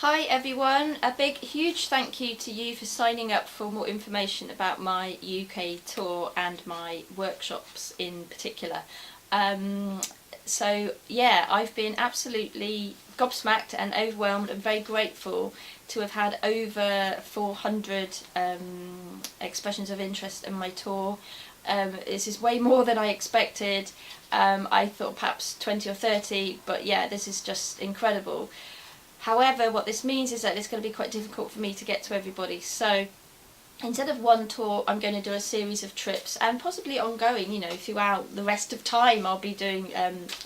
Hi everyone, a big huge thank you to you for signing up for more information about my UK tour and my workshops in particular. So yeah, I've been absolutely gobsmacked and overwhelmed and very grateful to have had over 400 expressions of interest in my tour. This is way more than I expected. I thought perhaps 20 or 30, but yeah, this is just incredible. However, what this means is that it's going to be quite difficult for me to get to everybody. So instead of one tour, I'm going to do a series of trips, and possibly ongoing, throughout the rest of time I'll be doing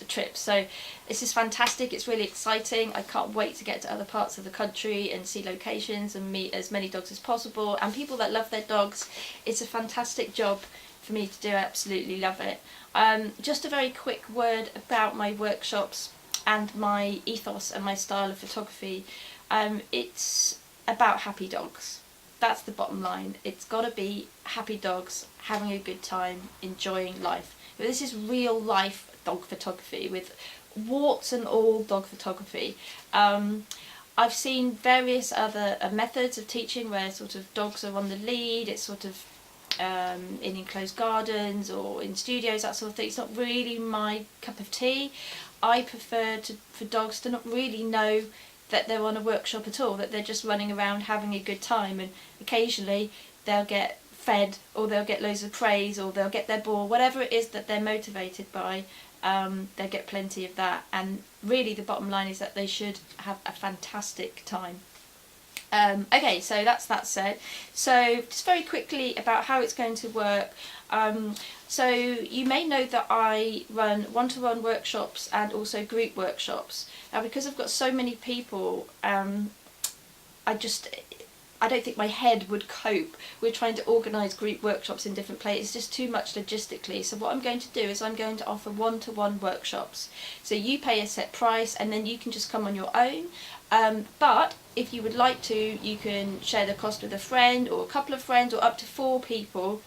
trips. So this is fantastic, it's really exciting. I can't wait to get to other parts of the country and see locations and meet as many dogs as possible and people that love their dogs. It's a fantastic job for me to do, I absolutely love it. Just a very quick word about my workshops and my ethos and my style of photography. It's about happy dogs. That's the bottom line. It's got to be happy dogs, having a good time, enjoying life. This is real life dog photography with warts and all dog photography. I've seen various other methods of teaching where sort of dogs are on the lead, it's sort of in enclosed gardens or in studios, that sort of thing. It's not really my cup of tea. I prefer for dogs to not really know that they're on a workshop at all, that they're just running around having a good time, and occasionally they'll get fed or they'll get loads of praise or they'll get their ball, whatever it is that they're motivated by, they'll get plenty of that. And really the bottom line is that they should have a fantastic time. Okay, so that's that said. So just very quickly about how it's going to work. So you may know that I run one-to-one workshops and also group workshops. Now because I've got so many people, I don't think my head would cope with trying to organise group workshops in different places. It's just too much logistically. So what I'm going to do is I'm going to offer one-to-one workshops. So you pay a set price and then you can just come on your own. But if you would like to, you can share the cost with a friend or a couple of friends or up to 4 people.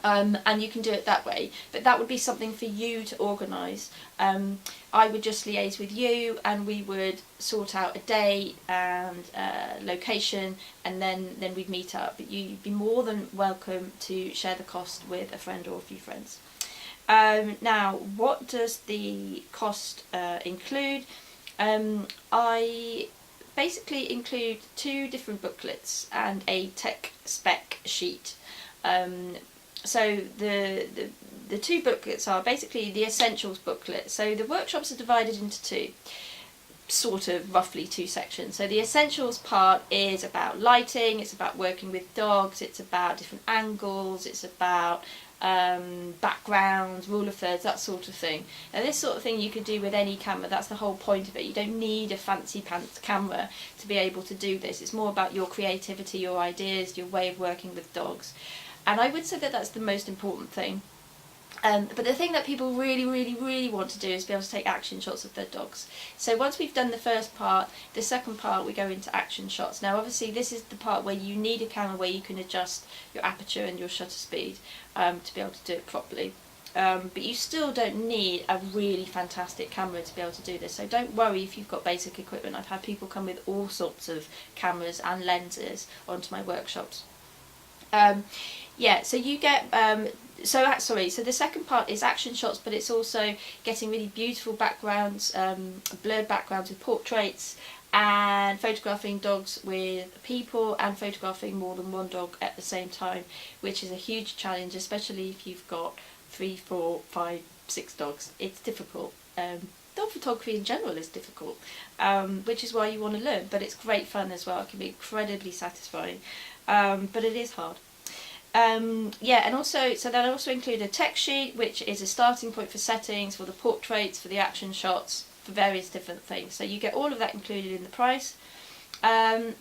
And you can do it that way, but that would be something for you to organise. I would just liaise with you and we would sort out a day and location, and then we'd meet up. But you'd be more than welcome to share the cost with a friend or a few friends. Now, what does the cost include? I basically include 2 different booklets and a tech spec sheet. So the 2 booklets are basically the essentials booklet. So the workshops are divided into 2, sort of roughly 2 sections. So the essentials part is about lighting, it's about working with dogs, it's about different angles, it's about backgrounds, rule of thirds, that sort of thing. Now this sort of thing you could do with any camera, that's the whole point of it. You don't need a fancy pants camera to be able to do this. It's more about your creativity, your ideas, your way of working with dogs. And I would say that that's the most important thing. But the thing that people really want to do is be able to take action shots of their dogs. So once we've done the first part, the second part we go into action shots. Now obviously this is the part where you need a camera where you can adjust your aperture and your shutter speed to be able to do it properly. But you still don't need a really fantastic camera to be able to do this, so don't worry if you've got basic equipment. I've had people come with all sorts of cameras and lenses onto my workshops. Yeah, so you get, so the second part is action shots, but it's also getting really beautiful backgrounds, blurred backgrounds with portraits, and photographing dogs with people and photographing more than one dog at the same time, which is a huge challenge, especially if you've got 3, 4, 5, 6 dogs. It's difficult. Dog photography in general is difficult, which is why you want to learn, but it's great fun as well. It can be incredibly satisfying, but it is hard. Yeah, and also, so that also include a text sheet, which is a starting point for settings, for the portraits, for the action shots, for various different things. So you get all of that included in the price.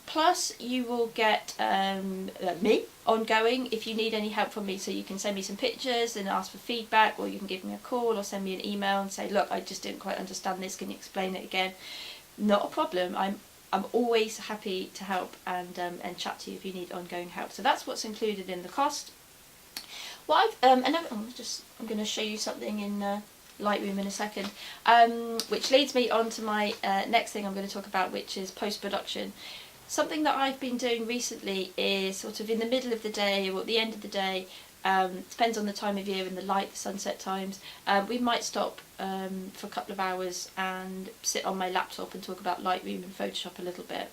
Plus you will get me ongoing if you need any help from me, so you can send me some pictures and ask for feedback, or you can give me a call or send me an email and say, look, I just didn't quite understand this, can you explain it again? Not a problem. I'm always happy to help and chat to you if you need ongoing help. So that's what's included in the cost. What I'm going to show you something in Lightroom in a second, which leads me on to my next thing I'm going to talk about, which is post-production. Something that I've been doing recently is sort of in the middle of the day or at the end of the day, depends on the time of year and the light, the sunset times, we might stop for a couple of hours and sit on my laptop and talk about Lightroom and Photoshop a little bit.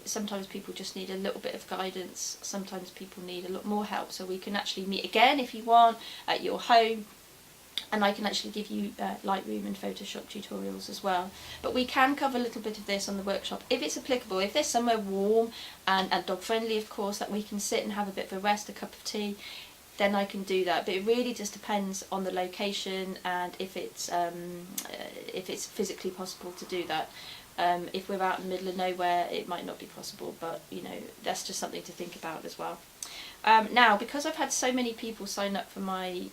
Sometimes people just need a little bit of guidance, sometimes people need a lot more help, so we can actually meet again if you want at your home, and I can actually give you Lightroom and Photoshop tutorials as well. But we can cover a little bit of this on the workshop if it's applicable. If there's somewhere warm and dog friendly, of course, that we can sit and have a bit of a rest, a cup of tea, then I can do that. But it really just depends on the location and if it's physically possible to do that. If we're out in the middle of nowhere, it might not be possible, but you know, that's just something to think about as well. Now, because I've had so many people sign up for my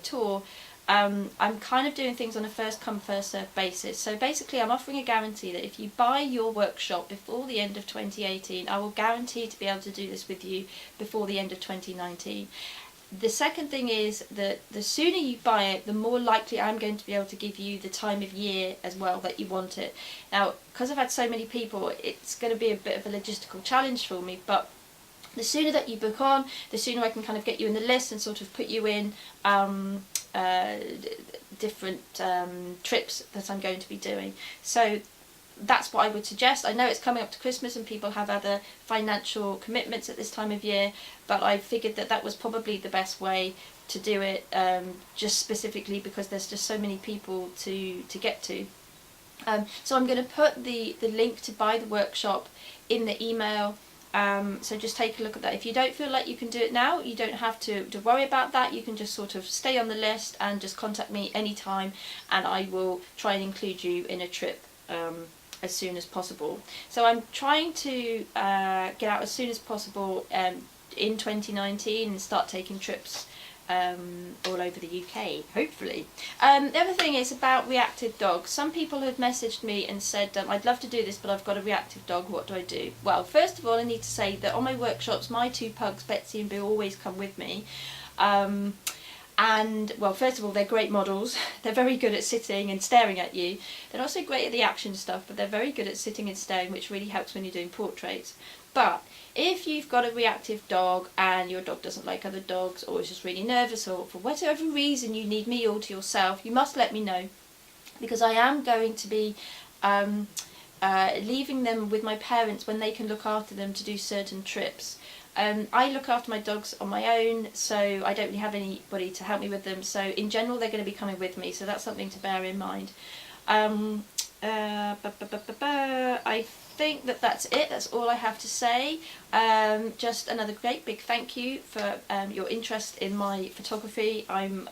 tour, I'm kind of doing things on a first come first served basis. So basically I'm offering a guarantee that if you buy your workshop before the end of 2018, I will guarantee to be able to do this with you before the end of 2019. The second thing is that the sooner you buy it, the more likely I'm going to be able to give you the time of year as well that you want it. Now, because I've had so many people, it's going to be a bit of a logistical challenge for me, but the sooner that you book on, the sooner I can kind of get you in the list and sort of put you in different trips that I'm going to be doing. So that's what I would suggest. I know it's coming up to Christmas and people have other financial commitments at this time of year, but I figured that that was probably the best way to do it, just specifically because there's just so many people to get to. So I'm going to put the link to buy the workshop in the email. So just take a look at that. If you don't feel like you can do it now, you don't have to worry about that. You can just sort of stay on the list and just contact me anytime, and I will try and include you in a trip as soon as possible. So I'm trying to get out as soon as possible in 2019 and start taking trips all over the UK, hopefully. The other thing is about reactive dogs. Some people have messaged me and said, I'd love to do this, but I've got a reactive dog, what do I do? Well, first of all, I need to say that on my workshops, my two pugs, Betsy and Boo, always come with me. And, well, first of all, they're great models. They're very good at sitting and staring at you. They're not so great at the action stuff, but they're very good at sitting and staring, which really helps when you're doing portraits. But if you've got a reactive dog and your dog doesn't like other dogs, or is just really nervous, or for whatever reason you need me all to yourself, you must let me know, because I am going to be leaving them with my parents when they can look after them to do certain trips. I look after my dogs on my own, so I don't really have anybody to help me with them, so in general they're going to be coming with me, so that's something to bear in mind. I think that's it. That's all I have to say. Just another great big thank you for your interest in my photography. I'm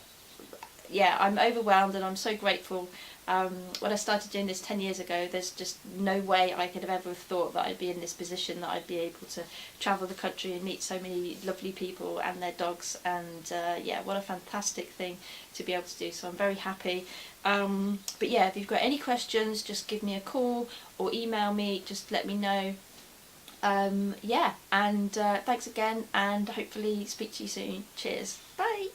overwhelmed and I'm so grateful. When I started doing this 10 years ago, there's just no way I could have ever thought that I'd be in this position, that I'd be able to travel the country and meet so many lovely people and their dogs, and what a fantastic thing to be able to do, so I'm very happy. But yeah, if you've got any questions, just give me a call or email me, just let me know. Thanks again, and hopefully speak to you soon. Cheers, bye.